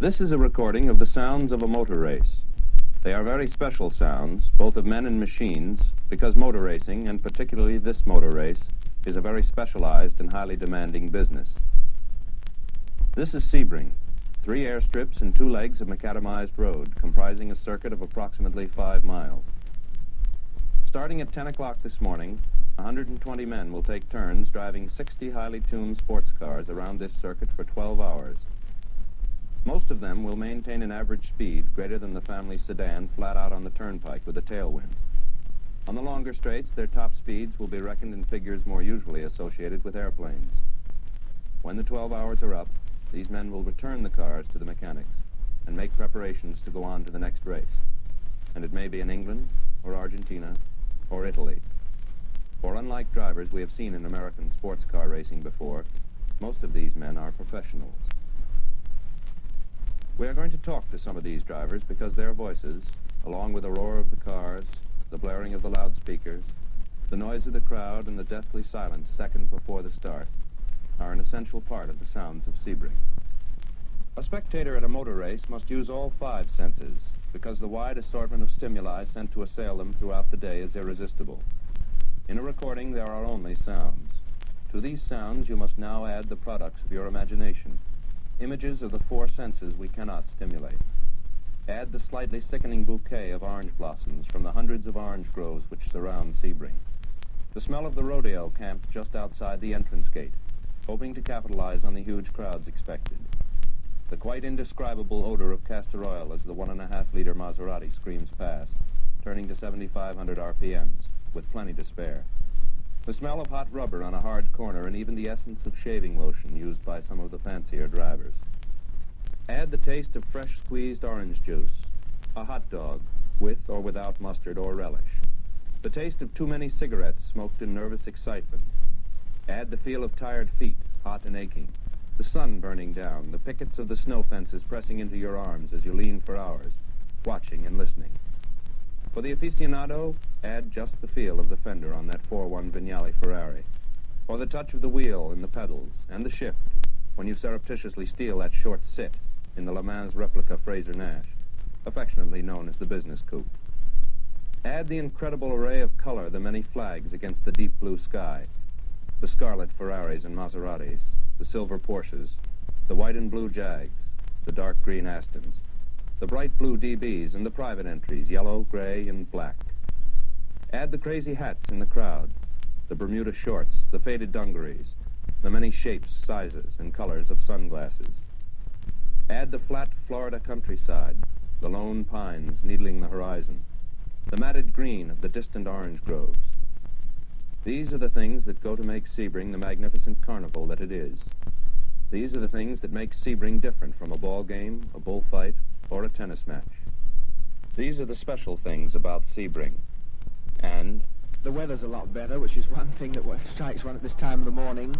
This is a recording of the sounds of a motor race. They are very special sounds, both of men and machines, because motor racing, and particularly this motor race, is a very specialized and highly demanding business. This is Sebring, 3 airstrips and 2 legs of macadamized road, comprising a circuit of approximately 5 miles. Starting at 10 o'clock this morning, 120 men will take turns driving 60 highly tuned sports cars around this circuit for 12 hours. Most of them will maintain an average speed greater than the family sedan flat out on the turnpike with a tailwind. On the longer straights, their top speeds will be reckoned in figures more usually associated with airplanes. When the 12 hours are up, these men will return the cars to the mechanics and make preparations to go on to the next race. And it may be in England, or Argentina, or Italy. For unlike drivers we have seen in American sports car racing before, most of these men are professionals. We are going to talk to some of these drivers because their voices, along with the roar of the cars, the blaring of the loudspeakers, the noise of the crowd, and the deathly silence seconds before the start, are an essential part of the sounds of Sebring. A spectator at a motor race must use all 5 senses because the wide assortment of stimuli sent to assail them throughout the day is irresistible. In a recording, there are only sounds. To these sounds, you must now add the products of your imagination. Images of the 4 senses we cannot stimulate. Add the slightly sickening bouquet of orange blossoms from the hundreds of orange groves which surround Sebring. The smell of the rodeo camped just outside the entrance gate, hoping to capitalize on the huge crowds expected. The quite indescribable odor of castor oil as the 1.5-liter Maserati screams past, turning to 7,500 RPMs, with plenty to spare. The smell of hot rubber on a hard corner, and even the essence of shaving lotion used by some of the fancier drivers. Add the taste of fresh squeezed orange juice, a hot dog, with or without mustard or relish. The taste of too many cigarettes smoked in nervous excitement. Add the feel of tired feet, hot and aching. The sun burning down, the pickets of the snow fences pressing into your arms as you lean for hours, watching and listening. For the aficionado, add just the feel of the fender on that 4.1 Vignale Ferrari, or the touch of the wheel and the pedals, and the shift, when you surreptitiously steal that short sit in the Le Mans replica Fraser Nash, affectionately known as the business coupe. Add the incredible array of color, the many flags against the deep blue sky, the scarlet Ferraris and Maseratis, the silver Porsches, the white and blue Jags, the dark green Astons, the bright blue DBs and the private entries, yellow, gray, and black. Add the crazy hats in the crowd, the Bermuda shorts, the faded dungarees, the many shapes, sizes, and colors of sunglasses. Add the flat Florida countryside, the lone pines needling the horizon, the matted green of the distant orange groves. These are the things that go to make Sebring the magnificent carnival that it is. These are the things that make Sebring different from a ball game, a bullfight, or a tennis match. These are the special things about Sebring. And the weather's a lot better, which is one thing that strikes one at this time of the morning.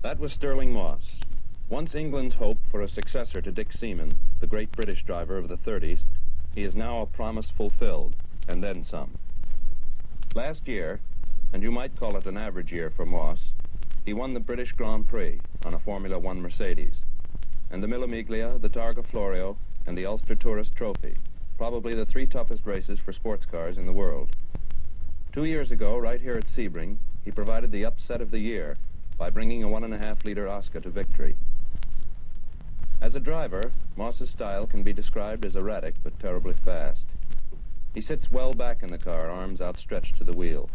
That was Sterling Moss. Once England's hope for a successor to Dick Seaman, the great British driver of the 30s, he is now a promise fulfilled, and then some. Last year, and you might call it an average year for Moss, he won the British Grand Prix on a Formula One Mercedes, and the Mille Miglia, the Targa Florio, and the Ulster Tourist Trophy, probably the 3 toughest races for sports cars in the world. 2 years ago, right here at Sebring, he provided the upset of the year by bringing a 1.5-liter Oscar to victory. As a driver, Moss's style can be described as erratic but terribly fast. He sits well back in the car, arms outstretched to the wheel.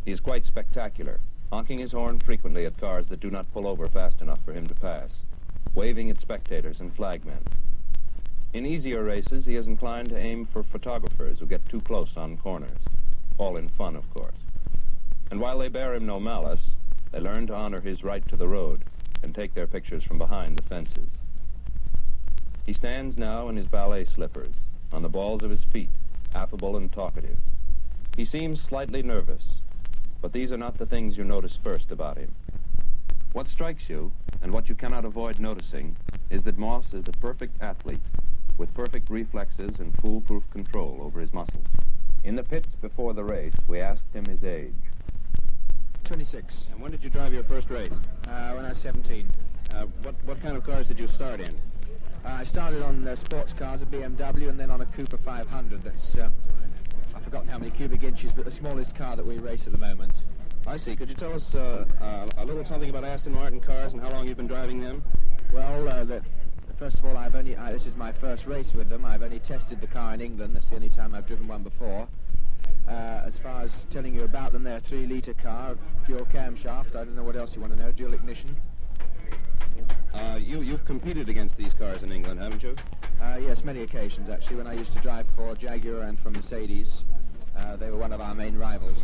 He is quite spectacular, honking his horn frequently at cars that do not pull over fast enough for him to pass, waving at spectators and flagmen. In easier races, he is inclined to aim for photographers who get too close on corners, all in fun, of course. And while they bear him no malice, they learn to honor his right to the road and take their pictures from behind the fences. He stands now in his ballet slippers, on the balls of his feet, affable and talkative. He seems slightly nervous, but these are not the things you notice first about him. What strikes you, and what you cannot avoid noticing, is that Moss is a perfect athlete, with perfect reflexes and foolproof control over his muscles. In the pits before the race, we asked him his age. 26. And when did you drive your first race? When I was 17. What kind of cars did you start in? I started on sports cars, a BMW, and then on a Cooper 500. That's, I've forgotten how many cubic inches, but the smallest car that we race at the moment. I see. Could you tell us a little something about Aston Martin cars and how long you've been driving them? Well, first of all, this is my first race with them. I've only tested the car in England. That's the only time I've driven one before. As far as telling you about them, they're a 3-litre car, dual camshaft. I don't know what else you want to know. Dual ignition. You've competed against these cars in England, haven't you? Yes, many occasions, actually. When I used to drive for Jaguar and for Mercedes, they were one of our main rivals.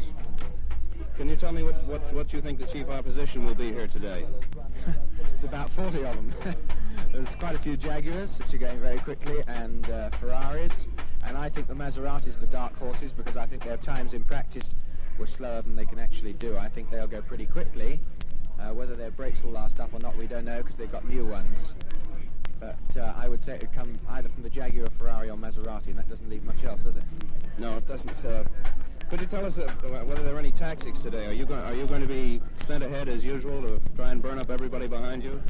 Can you tell me what you think the chief opposition will be here today? There's about 40 of them. There's quite a few Jaguars, which are going very quickly, and Ferraris. And I think the Maseratis are the dark horses because I think their times in practice were slower than they can actually do. I think they'll go pretty quickly. Whether their brakes will last up or not, we don't know because they've got new ones. But I would say it would come either from the Jaguar, Ferrari, or Maserati, and that doesn't leave much else, does it? No, it doesn't. Could you tell us whether there are any tactics today? Are you going to be sent ahead as usual to try and burn up everybody behind you?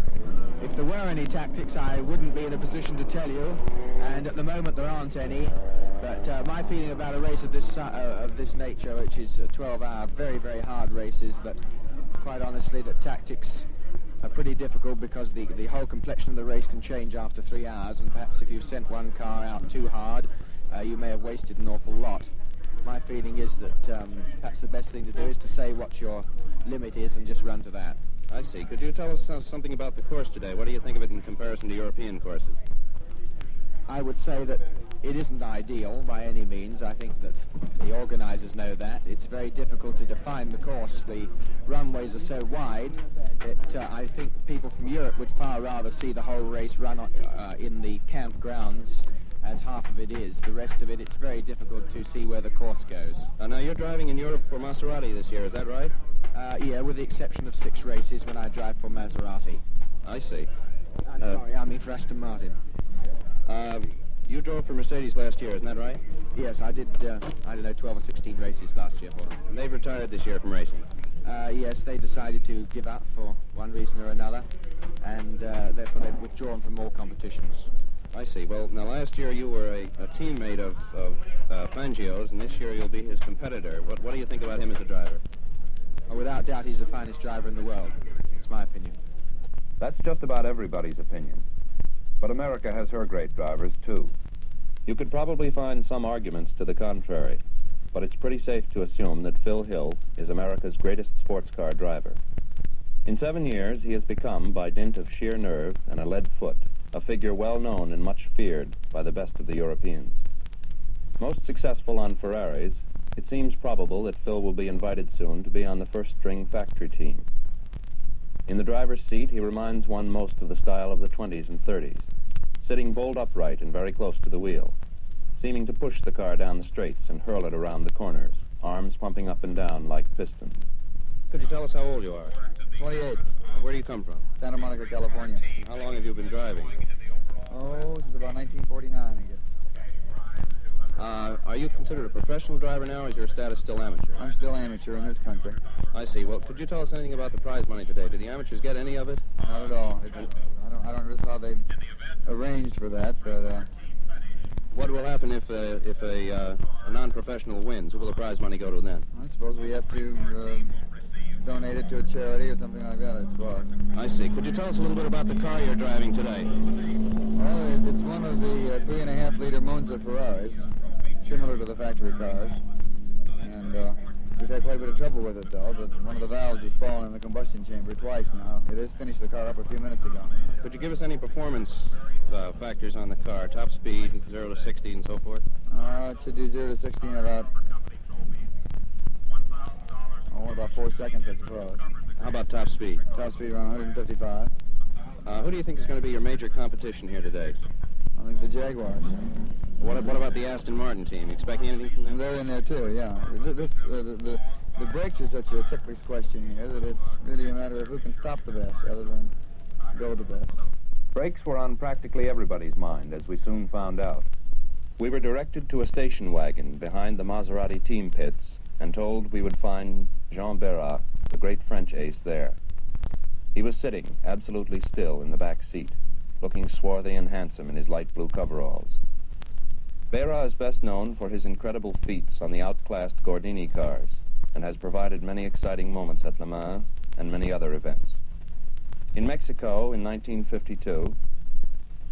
If there were any tactics, I wouldn't be in a position to tell you, and at the moment there aren't any. But my feeling about a race of this nature, which is 12-hour, very, very hard races, that quite honestly, that tactics are pretty difficult because the whole complexion of the race can change after 3 hours, and perhaps if you sent one car out too hard, you may have wasted an awful lot. My feeling is that perhaps the best thing to do is to say what your limit is and just run to that. I see. Could you tell us something about the course today? What do you think of it in comparison to European courses? I would say that it isn't ideal by any means. I think that the organisers know that. It's very difficult to define the course. The runways are so wide that I think people from Europe would far rather see the whole race run in the campgrounds as half of it is. The rest of it, it's very difficult to see where the course goes. Now you're driving in Europe for Maserati this year, is that right? Yeah, with the exception of 6 races when I drive for Maserati. I see. I'm sorry, I mean for Aston Martin. You drove for Mercedes last year, isn't that right? Yes, I did, 12 or 16 races last year for them. And they've retired this year from racing? Yes, they decided to give up for one reason or another, and therefore they've withdrawn from all competitions. I see. Well, now last year you were a teammate of Fangio's, and this year you'll be his competitor. What do you think about him as a driver? Well, without doubt, he's the finest driver in the world. It's my opinion. That's just about everybody's opinion. But America has her great drivers, too. You could probably find some arguments to the contrary, but it's pretty safe to assume that Phil Hill is America's greatest sports car driver. In 7 years, he has become, by dint of sheer nerve and a lead foot, a figure well known and much feared by the best of the Europeans. Most successful on Ferraris, it seems probable that Phil will be invited soon to be on the first-string factory team. In the driver's seat, he reminds one most of the style of the 20s and 30s, sitting bolt upright and very close to the wheel, seeming to push the car down the straights and hurl it around the corners, arms pumping up and down like pistons. Could you tell us how old you are? 28. Where do you come from? Santa Monica, California. How long have you been driving? Oh, this is about 1949, I guess. Are you considered a professional driver now, or is your status still amateur? I'm still amateur in this country. I see. Well, could you tell us anything about the prize money today? Do the amateurs get any of it? Not at all. I don't know how they've arranged for that, but... What will happen if a non-professional wins? Who will the prize money go to then? I suppose we have to donate it to a charity or something like that, I suppose. I see. Could you tell us a little bit about the car you're driving today? Well, it's one of the 3.5-liter Monza Ferraris, similar to the factory cars. And we've had quite a bit of trouble with it, though. One of the valves has fallen in the combustion chamber twice now. It has finished the car up a few minutes ago. Could you give us any performance factors on the car? Top speed, 0 to 60, and so forth? It should do 0 to 60 in about 4 seconds, I suppose. How about top speed? Top speed around 155. Who do you think is going to be your major competition here today? I think the Jaguars. What about the Aston Martin team? You expecting anything from them? They're in there too, yeah. The brakes are such a ticklish question here that it's really a matter of who can stop the best rather than go the best. Brakes were on practically everybody's mind, as we soon found out. We were directed to a station wagon behind the Maserati team pits and told we would find Jean Berrat, the great French ace, there. He was sitting absolutely still in the back seat, looking swarthy and handsome in his light blue coveralls. Berra is best known for his incredible feats on the outclassed Gordini cars and has provided many exciting moments at Le Mans and many other events. In Mexico in 1952,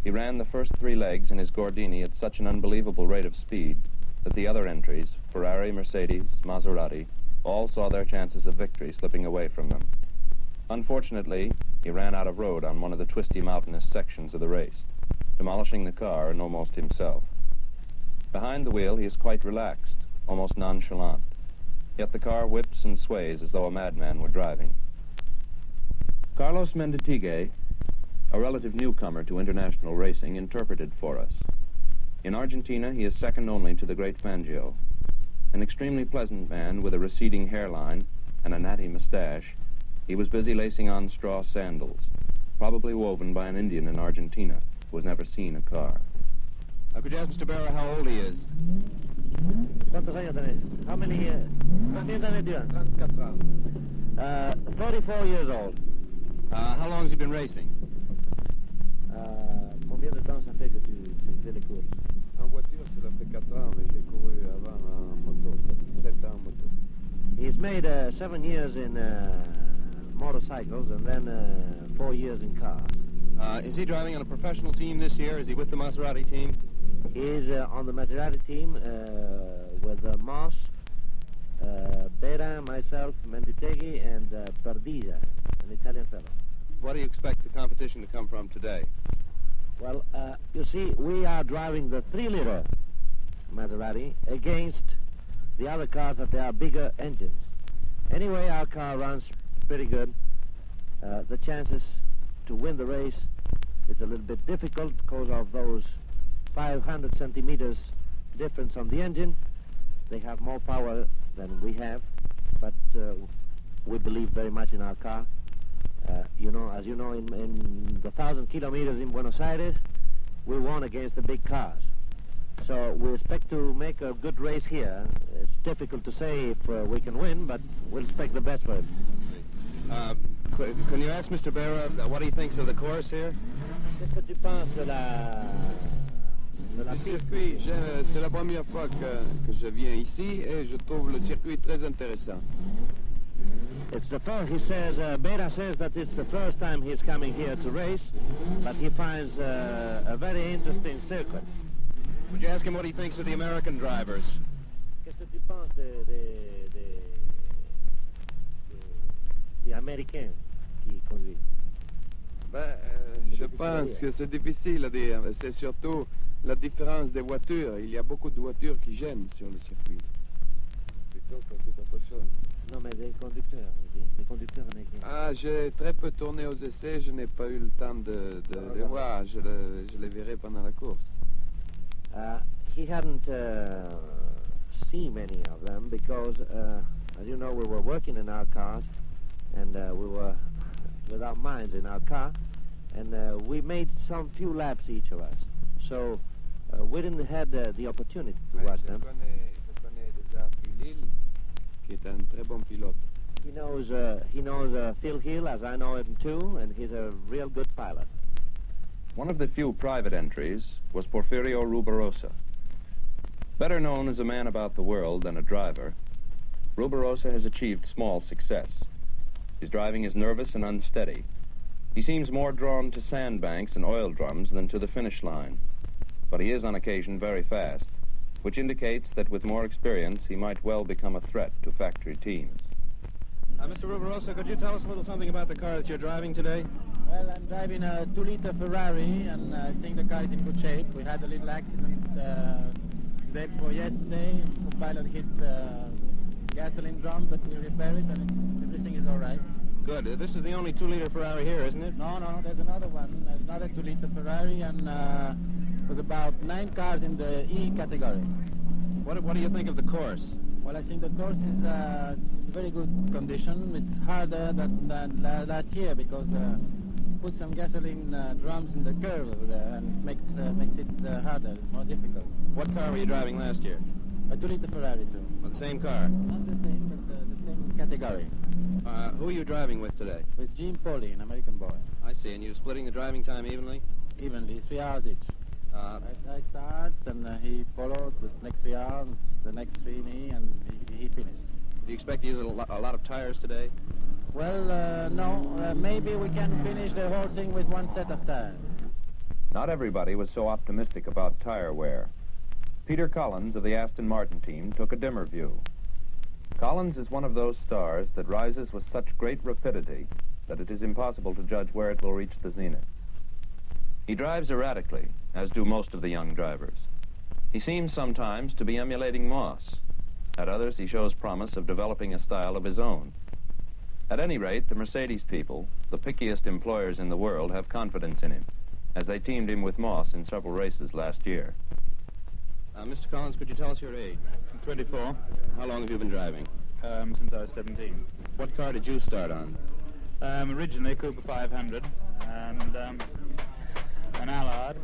he ran the first 3 legs in his Gordini at such an unbelievable rate of speed that the other entries, Ferrari, Mercedes, Maserati, all saw their chances of victory slipping away from them. Unfortunately, he ran out of road on one of the twisty mountainous sections of the race, demolishing the car and almost himself. Behind the wheel, he is quite relaxed, almost nonchalant. Yet the car whips and sways as though a madman were driving. Carlos Menditigue, a relative newcomer to international racing, interpreted for us. In Argentina, he is second only to the great Fangio. An extremely pleasant man with a receding hairline and a natty mustache, he was busy lacing on straw sandals, probably woven by an Indian in Argentina who has never seen a car. Could you ask Mr. Berra how old he is? ¿Cuántos años tenés? How many years? ¿Cuántos años tienes? 34 years old. How long has he been racing? Combien de temps ça fait que tu fais les courses? En voiture, ça fait 4 ans, mais j'ai couru avant en moto, 7 ans en moto. He's made 7 years in motorcycles and then 4 years in cars. Is he driving on a professional team this year? Is he with the Maserati team? He's on the Maserati team with Moss, Berra, myself, Menditeghi, and Perdisa, an Italian fellow. What do you expect the competition to come from today? Well, you see, we are driving the 3-liter Maserati against the other cars that they are bigger engines. Anyway, our car runs pretty good. The chances to win the race is a little bit difficult because of those 500 centimeters difference on the engine. They have more power than we have, but we believe very much in our car. You know, as you know, in the 1,000 kilometers in Buenos Aires, we won against the big cars. So we expect to make a good race here. It's difficult to say if we can win, but we'll expect the best for it. Can you ask Mr. Berra what he thinks of the course here? Qu'est-ce que tu penses de la Le circuit, c'est la première fois que je viens ici et je trouve le circuit très intéressant. It's the first, he says, Berra says that it's the first time he's coming here to race, but he finds a very interesting circuit. Would you ask him what he thinks of the American drivers? Qu'est-ce que tu penses des Américains qui conduisent? Je pense que c'est difficile à dire. C'est surtout la différence des voitures. Il y a beaucoup de voitures qui gênent sur le circuit. Plutôt que toute autre chose. Non, mais des conducteurs américains. Ah, j'ai très peu tourné aux essais. Je n'ai pas eu le temps de les voir. Je les verrai pendant la course. He hadn't seen many of them because, as you know, we were working in our cars and we were with our minds in our car, and we made some few laps each of us. So we didn't have the opportunity to watch them. Je connais déjà Phil Hill, qui est un très bon pilote. He knows Phil Hill, as I know him too, and he's a real good pilot. One of the few private entries was Porfirio Rubirosa. Better known as a man about the world than a driver, Rubirosa has achieved small success. His driving is nervous and unsteady. He seems more drawn to sandbanks and oil drums than to the finish line. But he is on occasion very fast, which indicates that with more experience he might well become a threat to factory teams. Mr. Rubirosa, could you tell us a little something about the car that you're driving today? Well, I'm driving a 2-liter Ferrari, and I think the car is in good shape. We had a little accident day before yesterday. The pilot hit gasoline drum, but we repaired it, and everything is all right. Good. This is the only 2-liter Ferrari here, isn't it? No, there's another one. There's another 2-liter Ferrari, and with about 9 cars in the E category. What do you think of the course? Well, I think the course is very good condition. It's harder than last year because put some gasoline drums in the curve and makes it harder, more difficult. What car were you driving last year? A 2-liter Ferrari too. Well, the same car? Not the same, but the same category. Who are you driving with today? With Jim Polly, an American boy. I see. And you're splitting the driving time evenly? Evenly, 3 hours each. I start, and he follows the next 3 hours, the next 3 me, and he finishes. Do you expect to use a lot of tires today? Well, no. Maybe we can finish the whole thing with 1 set of tires. Not everybody was so optimistic about tire wear. Peter Collins of the Aston Martin team took a dimmer view. Collins is one of those stars that rises with such great rapidity that it is impossible to judge where it will reach the zenith. He drives erratically, as do most of the young drivers. He seems sometimes to be emulating Moss. At others, he shows promise of developing a style of his own. At any rate, the Mercedes people, the pickiest employers in the world, have confidence in him, as they teamed him with Moss in several races last year. Mr. Collins, could you tell us your age? 24, How long have you been driving? since I was 17. What car did you start on? Originally Cooper 500 and an Allard,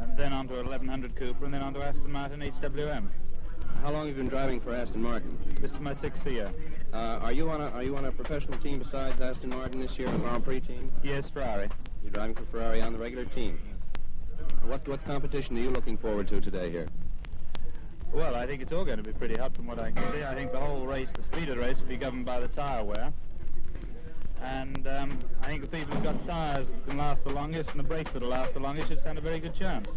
and then onto a 1100 Cooper, and then onto Aston Martin HWM. How long have you been driving for Aston Martin? This is my 6th year. Are you on a professional team besides Aston Martin this year, a Grand Prix team? Yes, Ferrari. You're driving for Ferrari on the regular team. What competition are you looking forward to today here? Well, I think it's all going to be pretty hot from what I can see. I think the whole race, the speed of the race, will be governed by the tyre wear. And I think the people who've got tyres that can last the longest and the brakes that'll last the longest should stand a very good chance.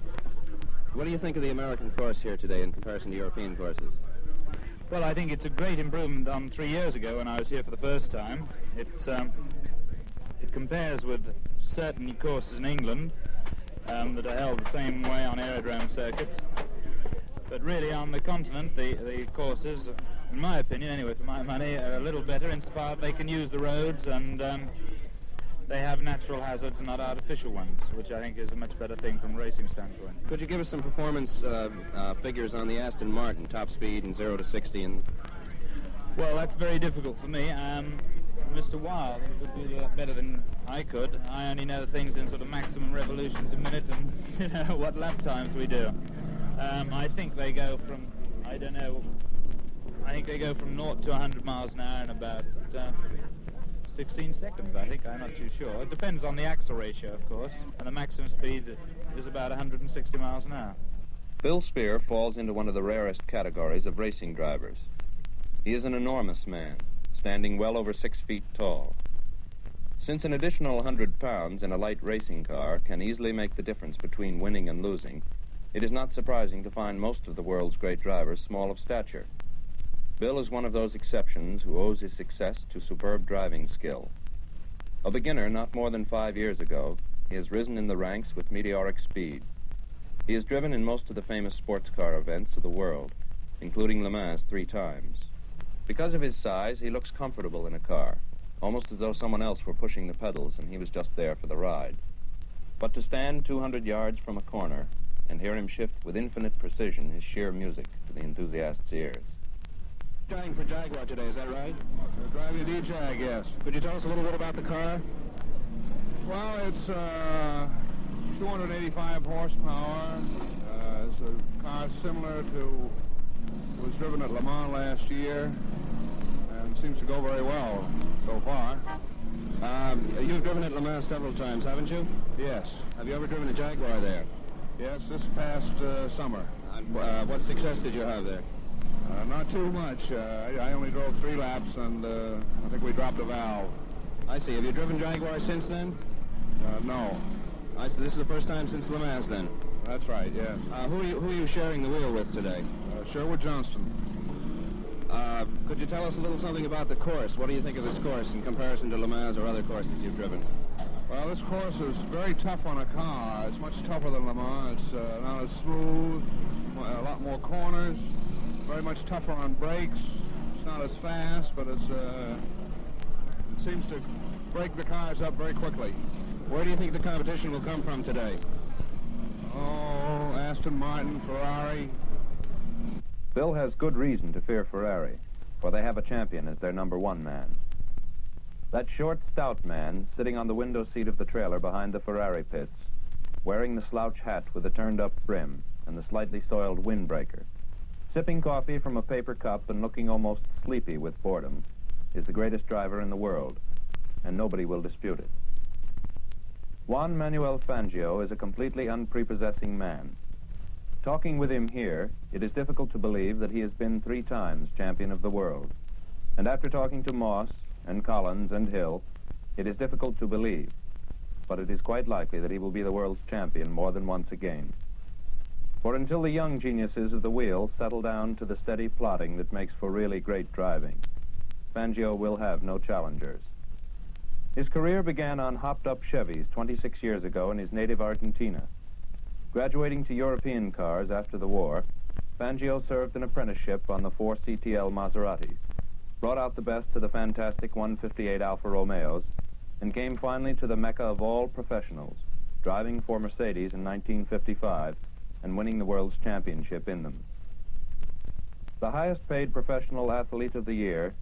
What do you think of the American course here today in comparison to European courses? Well, I think it's a great improvement on 3 years ago when I was here for the first time. It compares with certain courses in England that are held the same way on aerodrome circuits. But really on the continent, the courses, in my opinion anyway, for my money, are a little better insofar they can use the roads and they have natural hazards and not artificial ones, which I think is a much better thing from a racing standpoint. Could you give us some performance figures on the Aston Martin, top speed and 0 to 60? And Well, that's very difficult for me. Mr. Wilde could do that better than I could. I only know things in sort of maximum revolutions a minute and what lap times we do. I think they go from, I don't know, I think they go from 0 to 100 miles an hour in about 16 seconds, I think. I'm not too sure. It depends on the axle ratio, of course, and the maximum speed is about 160 miles an hour. Bill Spear falls into one of the rarest categories of racing drivers. He is an enormous man, standing well over 6 feet tall. Since an additional 100 pounds in a light racing car can easily make the difference between winning and losing, it is not surprising to find most of the world's great drivers small of stature. Bill is one of those exceptions who owes his success to superb driving skill. A beginner not more than 5 years ago, he has risen in the ranks with meteoric speed. He has driven in most of the famous sports car events of the world, including Le Mans 3 times. Because of his size, he looks comfortable in a car, almost as though someone else were pushing the pedals and he was just there for the ride. But to stand 200 yards from a corner and hear him shift with infinite precision is sheer music to the enthusiast's ears. Driving for Jaguar today, is that right? Driving a D-Jag, yes. Could you tell us a little bit about the car? Well, it's 285 horsepower. It's a car similar to was driven at Le Mans last year and seems to go very well so far. You've driven at Le Mans several times, haven't you? Yes. Have you ever driven a Jaguar there? Yes, this past summer. What success did you have there? Not too much. I only drove 3 laps and I think we dropped a valve. I see. Have you driven Jaguar since then? No. I see. This is the first time since Le Mans then? That's right, yes. Who are you sharing the wheel with today? Sherwood Johnston. Could you tell us a little something about the course? What do you think of this course in comparison to Le Mans or other courses you've driven? Well, this course is very tough on a car. It's much tougher than Le Mans. It's not as smooth, a lot more corners, very much tougher on brakes. It's not as fast, but it seems to break the cars up very quickly. Where do you think the competition will come from today? Oh, Aston Martin, Ferrari. Bill has good reason to fear Ferrari, for they have a champion as their number 1 man. That short, stout man, sitting on the window seat of the trailer behind the Ferrari pits, wearing the slouch hat with the turned-up brim and the slightly soiled windbreaker, Sipping coffee from a paper cup and looking almost sleepy with boredom is the greatest driver in the world, and nobody will dispute it. Juan Fangio is a completely unprepossessing man. Talking with him here, it is difficult to believe that he has been 3 times champion of the world. And after talking to Moss and Collins and Hill, it is difficult to believe, but it is quite likely that he will be the world's champion more than once again. For until the young geniuses of the wheel settle down to the steady plodding that makes for really great driving, Fangio will have no challengers. His career began on hopped-up Chevys 26 years ago in his native Argentina. Graduating to European cars after the war, Fangio served an apprenticeship on the 4 CTL Maseratis, brought out the best to the fantastic 158 Alfa Romeos, and came finally to the mecca of all professionals, driving for Mercedes in 1955 and winning the world's championship in them. The highest-paid professional athlete of the year,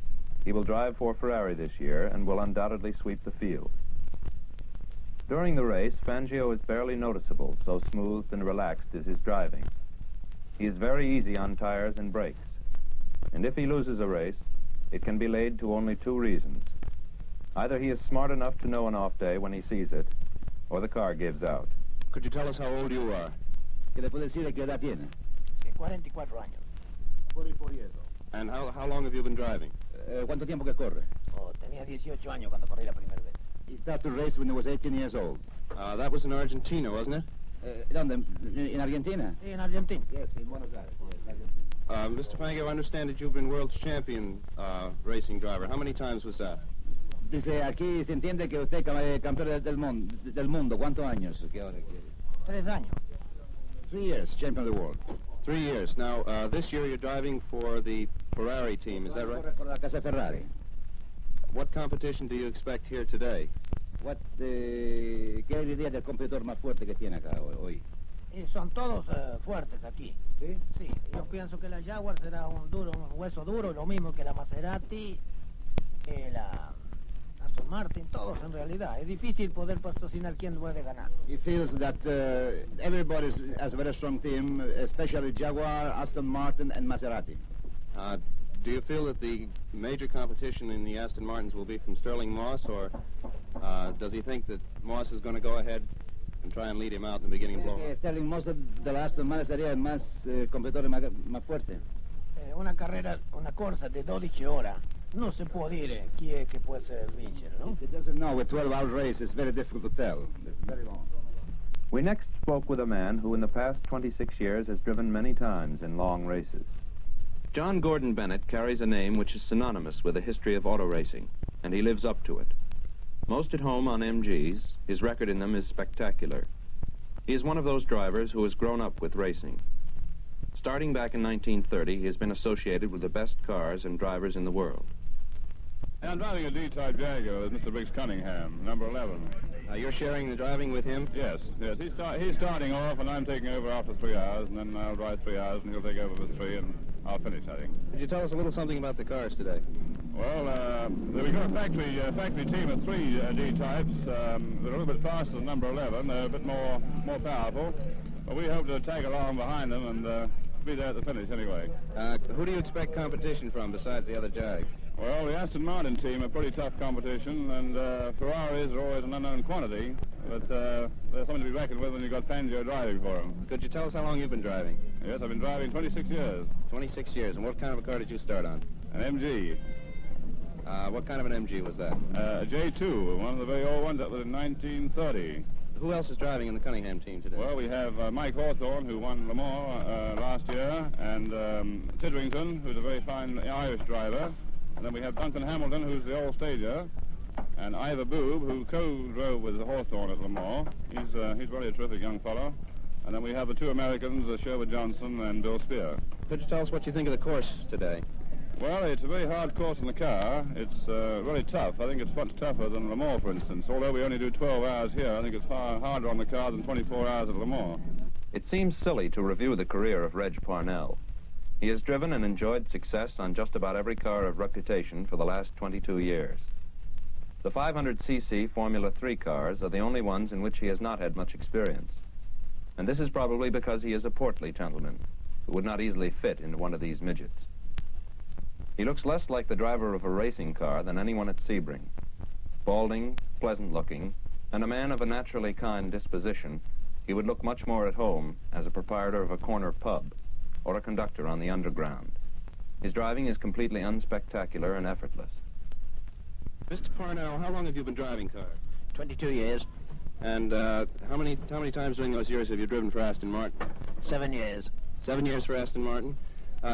he will drive for Ferrari this year and will undoubtedly sweep the field. During the race, Fangio is barely noticeable, so smooth and relaxed is his driving. He is very easy on tires and brakes, and if he loses a race, it can be laid to only 2 reasons. Either he is smart enough to know an off day when he sees it, or the car gives out. Could you tell us how old you are? ¿Qué le puede decir de qué edad tiene? 44 años. 44 years old. And how long have you been driving? ¿Cuánto tiempo que corre? Oh, tenía 18 años cuando corrí la primera vez. He started to race when he was 18 years old. That was in Argentina, wasn't it? ¿Dónde? ¿En Argentina? Sí, en Argentina. Yes, in Buenos Aires. Yes, Argentina. Mr. Fangio, I understand that you've been world's champion racing driver. How many times was that? Dice, aquí se entiende que usted es campeón del mundo. ¿Cuántos años? 3 años. 3 years, champion of the world. 3 years. Now, this year you're driving for the Ferrari team, is that right? For la Casa Ferrari. What competition do you expect here today? ¿Qué es la idea del competidor más fuerte que tiene acá hoy? Y son todos fuertes aquí. ¿Sí? Sí, yo pienso que la Jaguar será un hueso duro, lo mismo que la Maserati, que la Aston Martin, todos en realidad. Es difícil poder patrocinar quién puede ganar. He feels that everybody has a very strong team, especially Jaguar, Aston Martin, and Maserati. Do you feel that the major competition in the Aston Martins will be from Sterling Moss, or does he think that Moss is going to go ahead and try and lead him out in the beginning blow? Sterling Moss de la Aston Martin sería el más competidor más fuerte. Una corsa de 12 horas, non si può dire chi è che può vincere, no? He doesn't know. With 12-hour race, it's very difficult to tell. It's very long. We next spoke with a man who in the past 26 years has driven many times in long races. John Gordon Bennett carries a name which is synonymous with the history of auto racing, and he lives up to it. Most at home on MGs, his record in them is spectacular. He is one of those drivers who has grown up with racing. Starting back in 1930, he has been associated with the best cars and drivers in the world. I'm driving a D-type Jaguar with Mr. Briggs Cunningham, number 11. You're sharing the driving with him? Yes. He's starting off, and I'm taking over after 3 hours, and then I'll drive 3 hours, and he'll take over for 3, and I'll finish, I think. Could you tell us a little something about the cars today? Well, we've got a factory team of 3 D-types. They're a little bit faster than number 11. They're a bit more powerful. But we hope to tag along behind them and be there at the finish anyway. Who do you expect competition from besides the other Jags? Well, the Aston Martin team are pretty tough competition, and Ferraris are always an unknown quantity, but they're something to be reckoned with when you've got Fangio driving for them. Could you tell us how long you've been driving? Yes, I've been driving 26 years. 26 years, and what kind of a car did you start on? An MG. What kind of an MG was that? A J2, one of the very old ones that was in 1930. Who else is driving in the Cunningham team today? Well, we have Mike Hawthorne, who won Le Mans last year, and Tidrington, who's a very fine Irish driver. And then we have Duncan Hamilton, who's the old stager, and Ivor Boob, who co-drove with Hawthorne at Le Mans. He's really a terrific young fellow. And then we have the 2 Americans, Sherwood Johnson and Bill Spear. Could you tell us what you think of the course today? Well, it's a very hard course in the car. It's really tough. I think it's much tougher than Le Mans, for instance. Although we only do 12 hours here, I think it's far harder on the car than 24 hours at Le Mans. It seems silly to review the career of Reg Parnell. He has driven and enjoyed success on just about every car of reputation for the last 22 years. The 500cc Formula 3 cars are the only ones in which he has not had much experience. And this is probably because he is a portly gentleman. who would not easily fit into one of these midgets. He looks less like the driver of a racing car than anyone at Sebring. Balding, pleasant-looking, and a man of a naturally kind disposition, he would look much more at home as a proprietor of a corner pub or a conductor on the underground. His driving is completely unspectacular and effortless. Mr. Parnell, how long have you been driving cars? 22 years, And how many times during those years have you driven for Aston Martin? 7 years. 7 years for Aston Martin.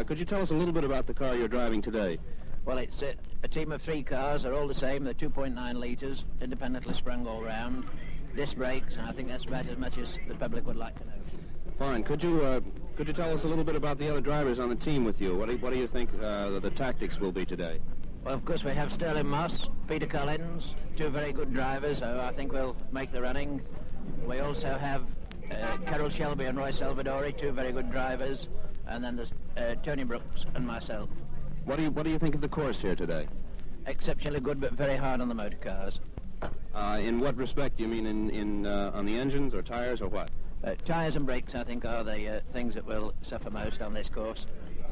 Could you tell us a little bit about the car you're driving today? Well, it's a team of 3 cars. They're all the same. They're 2.9 litres, independently sprung all round. Disc brakes, and I think that's about as much as the public would like to know. Fine. Could you tell us a little bit about the other drivers on the team with you? What do you think the tactics will be today? Well, of course, we have Sterling Moss, Peter Collins, 2 very good drivers, so I think we'll make the running. We also have Carol Shelby and Roy Salvadori, 2 very good drivers, and then there's Tony Brooks and myself. What do you think of the course here today? Exceptionally good, but very hard on the motor cars. In what respect? You mean on the engines or tires or what? Tyres and brakes, I think, are the things that will suffer most on this course.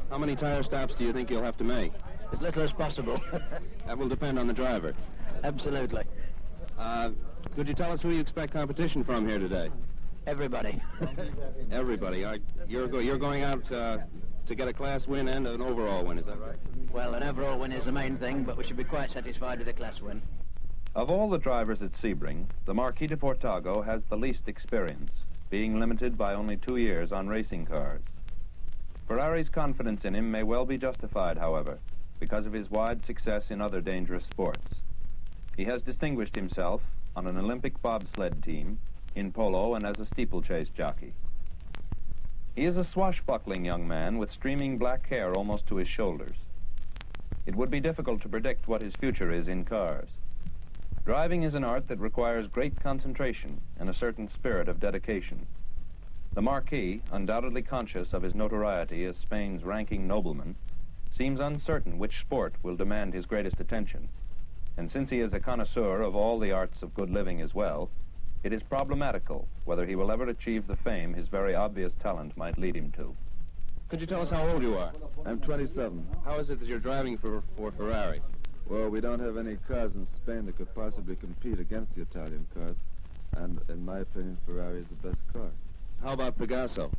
How many tire stops do you think you'll have to make? As little as possible. That will depend on the driver. Absolutely. Could you tell us who you expect competition from here today? Everybody. Everybody. You're going out to get a class win and an overall win, is that right? Well, an overall win is the main thing, but we should be quite satisfied with a class win. Of all the drivers at Sebring, the Marquis de Portago has the least experience, being limited by only 2 years on racing cars. Ferrari's confidence in him may well be justified, however, because of his wide success in other dangerous sports. He has distinguished himself on an Olympic bobsled team, in polo, and as a steeplechase jockey. He is a swashbuckling young man with streaming black hair almost to his shoulders. It would be difficult to predict what his future is in cars. Driving is an art that requires great concentration and a certain spirit of dedication. The Marquis, undoubtedly conscious of his notoriety as Spain's ranking nobleman, seems uncertain which sport will demand his greatest attention. And since he is a connoisseur of all the arts of good living as well, it is problematical whether he will ever achieve the fame his very obvious talent might lead him to. Could you tell us how old you are? I'm 27. How is it that you're driving for Ferrari? Well, we don't have any cars in Spain that could possibly compete against the Italian cars. And in my opinion, Ferrari is the best car. How about Pegaso?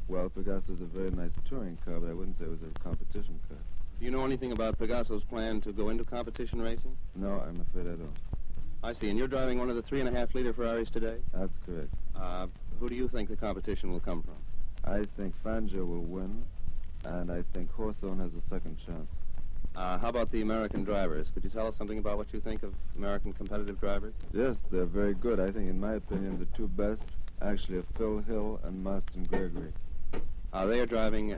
Well, Pegaso is a very nice touring car, but I wouldn't say it was a competition car. Do you know anything about Pegaso's plan to go into competition racing? No, I'm afraid I don't. I see. And you're driving one of the 3.5-liter Ferraris today? That's correct. Who do you think the competition will come from? I think Fangio will win, and I think Hawthorne has a second chance. How about the American drivers? Could you tell us something about what you think of American competitive drivers? Yes, they're very good. I think, in my opinion, the 2 best actually are Phil Hill and Marston Gregory. They are driving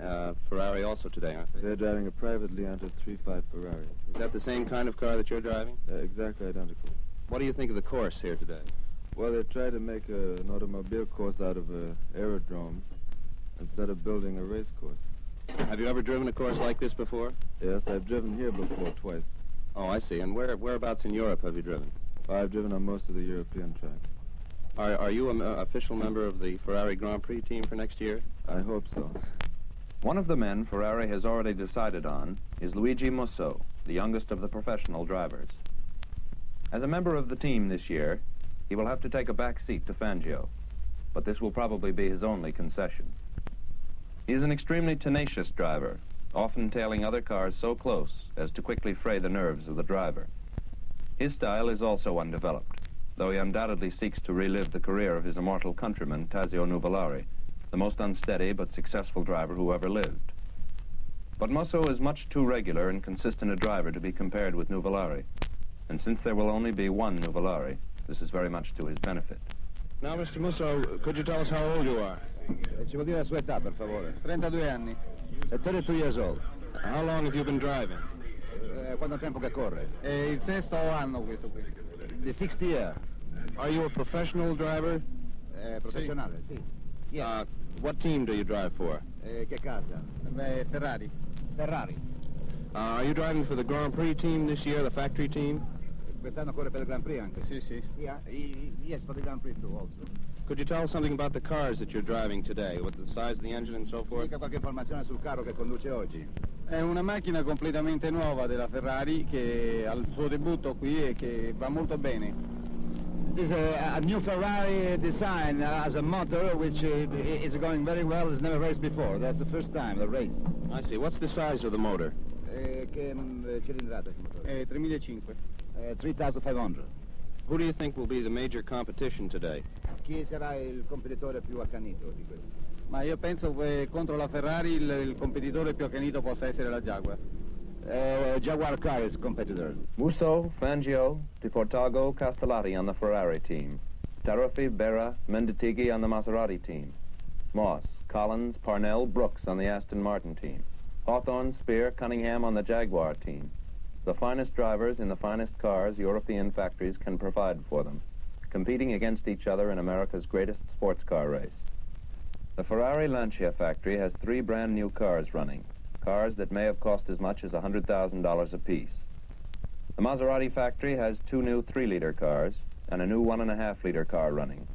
Ferrari also today, aren't they? They're driving a privately entered 3.5 Ferrari. Is that the same kind of car that you're driving? Exactly identical. What do you think of the course here today? Well, they tried to make an automobile course out of an aerodrome instead of building a race course. Have you ever driven a course like this before? Yes, I've driven here before twice. Oh, I see. And whereabouts in Europe have you driven? I've driven on most of the European tracks. Are you an official member of the Ferrari Grand Prix team for next year? I hope so. One of the men Ferrari has already decided on is Luigi Musso, the youngest of the professional drivers. As a member of the team this year, he will have to take a back seat to Fangio, but this will probably be his only concession. He is an extremely tenacious driver, often tailing other cars so close as to quickly fray the nerves of the driver. His style is also undeveloped, though he undoubtedly seeks to relive the career of his immortal countryman, Tazio Nuvolari, the most unsteady but successful driver who ever lived. But Musso is much too regular and consistent a driver to be compared with Nuvolari, and since there will only be one Nuvolari, this is very much to his benefit. Now, Mr. Musso, could you tell us how old you are? Ci vuol dire la sua età, per favore. 32 anni. 32 years old. How long have you been driving? Quanto tempo che corre? È il sesto anno questo qui. The 6th year. Are you a professional driver? Professionale, sì. Yes. What team do you drive for? Che casa? Ferrari. Ferrari. Are you driving for the Grand Prix team this year, the factory team? Quest'anno corre per il Grand Prix anche? Sì, sì. Yeah, yes, for the Grand Prix too, also. Could you tell us something about the cars that you're driving today, with the size of the engine and so forth? Dica qualche informazione sul carro che conduce oggi. È una macchina completamente nuova della Ferrari che ha il suo debutto qui e che va molto bene. It is a new Ferrari design as a motor which is going very well. It's never raced before. That's the first time, the race. I see. What's the size of the motor? Che cilindrata il motore? 3.500. 3,500. Who do you think will be the major competition today? Chi sarà il competitore più accanito di questo? Ma io penso che contro la Ferrari il competitore più accanito possa essere la Jaguar. Jaguar car is competitor. Musso, Fangio, Di Portago, Castellati on the Ferrari team. Tarifi, Berra, Menditighi on the Maserati team. Moss, Collins, Parnell, Brooks on the Aston Martin team. Hawthorne, Spear, Cunningham on the Jaguar team. The finest drivers in the finest cars European factories can provide for them, competing against each other in America's greatest sports car race. The Ferrari Lancia factory has 3 brand new cars running, cars that may have cost as much as $100,000 apiece. The Maserati factory has 2 new 3-liter cars and a new 1.5-liter car running.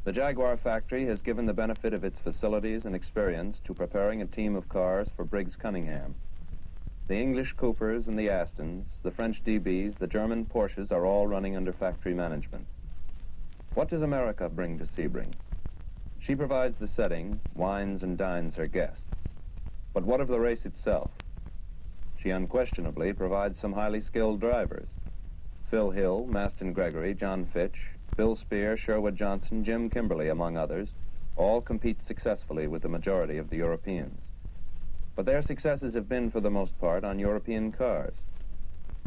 The Jaguar factory has given the benefit of its facilities and experience to preparing a team of cars for Briggs Cunningham. The English Coopers and the Astons, the French DBs, the German Porsches are all running under factory management. What does America bring to Sebring? She provides the setting, wines and dines her guests. But what of the race itself? She unquestionably provides some highly skilled drivers. Phil Hill, Maston Gregory, John Fitch, Bill Spear, Sherwood Johnson, Jim Kimberly, among others, all compete successfully with the majority of the Europeans. But their successes have been, for the most part, on European cars.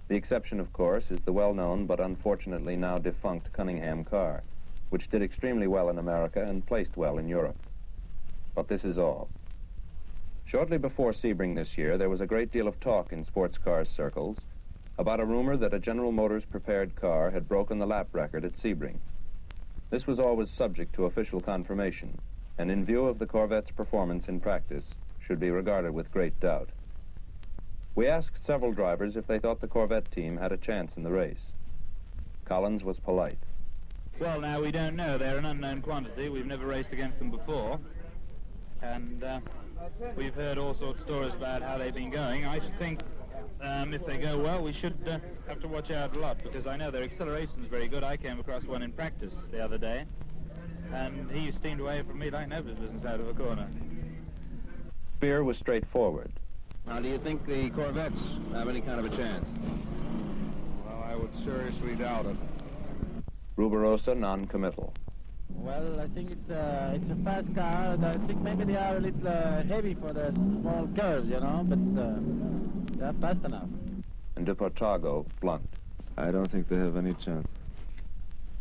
The exception, of course, is the well-known but unfortunately now defunct Cunningham car, which did extremely well in America and placed well in Europe. But this is all. Shortly before Sebring this year, there was a great deal of talk in sports car circles about a rumor that a General Motors prepared car had broken the lap record at Sebring. This was always subject to official confirmation, and in view of the Corvette's performance in practice, should be regarded with great doubt. We asked several drivers if they thought the Corvette team had a chance in the race. Collins was polite. Well, now, we don't know. They're an unknown quantity. We've never raced against them before. And we've heard all sorts of stories about how they've been going. I should think if they go well, we should have to watch out a lot, because I know their acceleration is very good. I came across one in practice the other day, and he steamed away from me like nobody's business out of a corner. Spear was straightforward. Now, do you think the Corvettes have any kind of a chance? Well, I would seriously doubt it. Ruberosa, non-committal. Well, I think it's a fast car, and I think maybe they are a little heavy for the small curves, you know, but they're fast enough. And De Portago, blunt. I don't think they have any chance.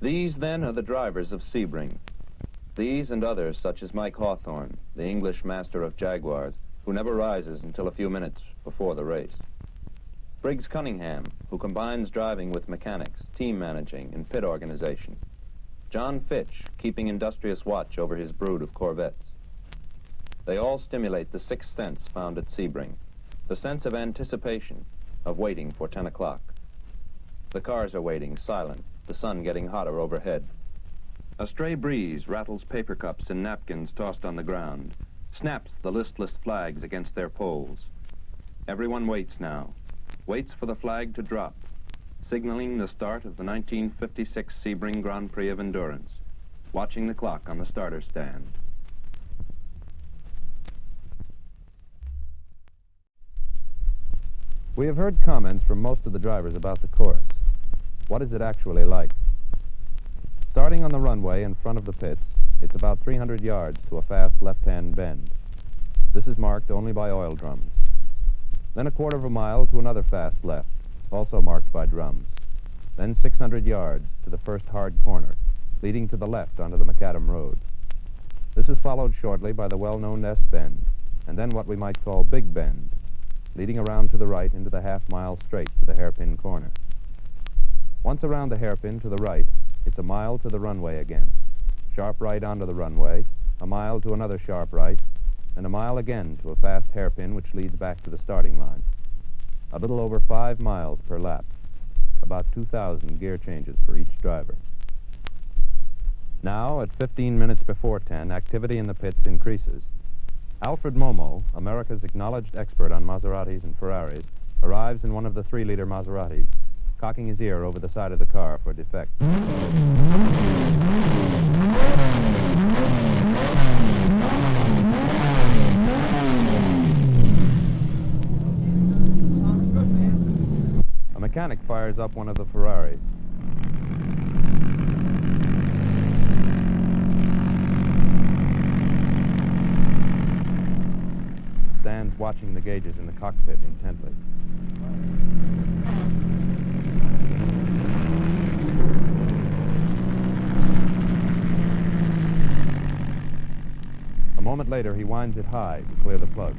These, then, are the drivers of Sebring. These and others, such as Mike Hawthorne, the English master of Jaguars, who never rises until a few minutes before the race. Briggs Cunningham, who combines driving with mechanics, team managing, and pit organization. John Fitch, keeping industrious watch over his brood of Corvettes. They all stimulate the sixth sense found at Sebring, the sense of anticipation, of waiting for 10 o'clock. The cars are waiting, silent, the sun getting hotter overhead. A stray breeze rattles paper cups and napkins tossed on the ground, snaps the listless flags against their poles. Everyone waits now, waits for the flag to drop, signaling the start of the 1956 Sebring Grand Prix of Endurance, watching the clock on the starter stand. We have heard comments from most of the drivers about the course. What is it actually like? Starting on the runway in front of the pits, it's about 300 yards to a fast left-hand bend. This is marked only by oil drums. Then a quarter of a mile to another fast left, also marked by drums. Then 600 yards to the first hard corner, leading to the left onto the Macadam Road. This is followed shortly by the well-known S-bend, and then what we might call Big Bend, leading around to the right into the half-mile straight to the hairpin corner. Once around the hairpin to the right, it's a mile to the runway again. Sharp right onto the runway, a mile to another sharp right, and a mile again to a fast hairpin which leads back to the starting line. A little over 5 miles per lap, about 2,000 gear changes for each driver. Now, at 15 minutes before 10, activity in the pits increases. Alfred Momo, America's acknowledged expert on Maseratis and Ferraris, arrives in one of the 3-liter Maseratis, cocking his ear over the side of the car for defect. A mechanic fires up one of the Ferraris. Stands watching the gauges in the cockpit intently. A moment later, he winds it high to clear the plug.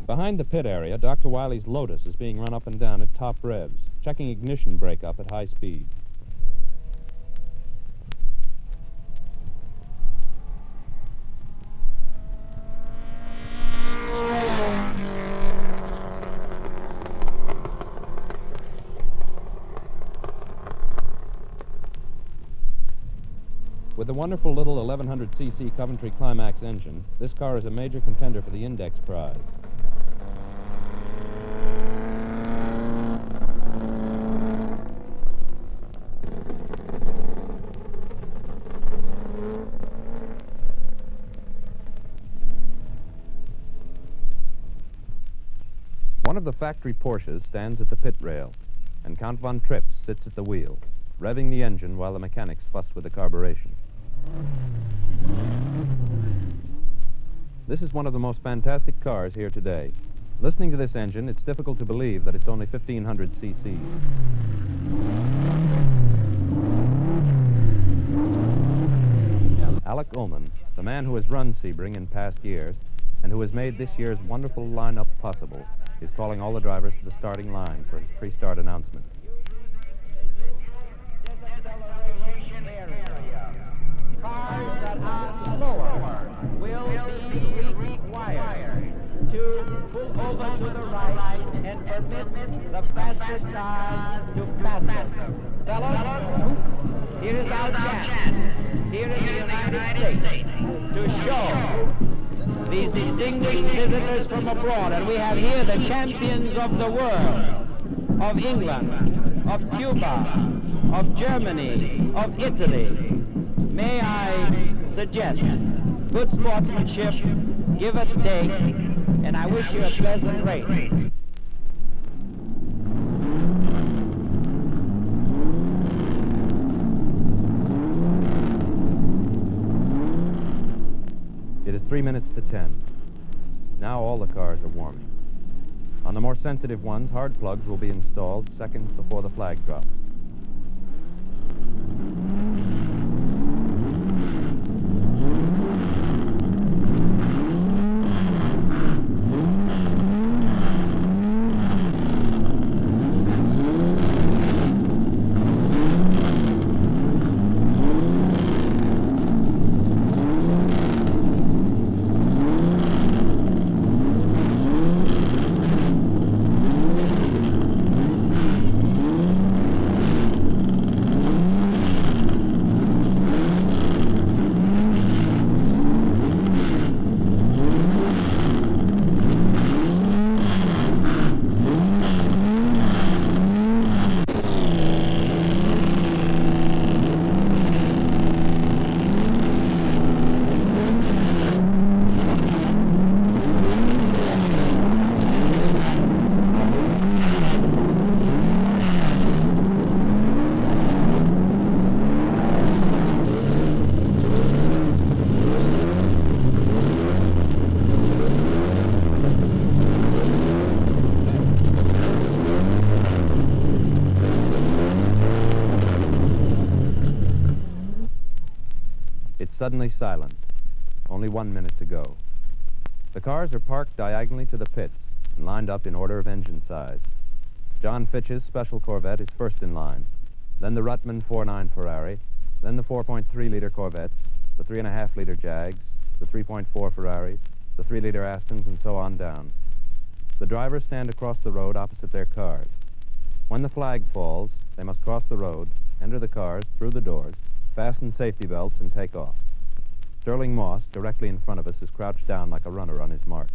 Behind the pit area, Dr. Wiley's Lotus is being run up and down at top revs, checking ignition breakup at high speed. With the wonderful little 1100cc Coventry Climax engine, this car is a major contender for the Index Prize. One of the factory Porsches stands at the pit rail, and Count von Trips sits at the wheel, revving the engine while the mechanics fuss with the carburation. This is one of the most fantastic cars here today. Listening to this engine, it's difficult to believe that it's only 1,500 cc's. Alec Ullman, the man who has run Sebring in past years, and who has made this year's wonderful lineup possible, is calling all the drivers to the starting line for his pre-start announcement. Cars that are slower will be required to pull over to the right and permit the fastest cars to pass them. Fellas, here is our chance, here in the United States, to show these distinguished visitors from abroad, and we have here the champions of the world, of England, of Cuba, of Germany, of Italy. May I suggest good sportsmanship, give and take, and I wish you a pleasant race. It is 3 minutes to 10. Now all the cars are warming. On the more sensitive ones, hard plugs will be installed seconds before the flag drops. Suddenly silent. Only 1 minute to go. The cars are parked diagonally to the pits and lined up in order of engine size. John Fitch's special Corvette is first in line, then the Ruttman 4.9 Ferrari, then the 4.3-liter Corvettes, the 3.5-liter Jags, the 3.4 Ferraris, the 3-liter Astons, and so on down. The drivers stand across the road opposite their cars. When the flag falls, they must cross the road, enter the cars through the doors, fasten safety belts, and take off. Sterling Moss, directly in front of us, is crouched down like a runner on his mark.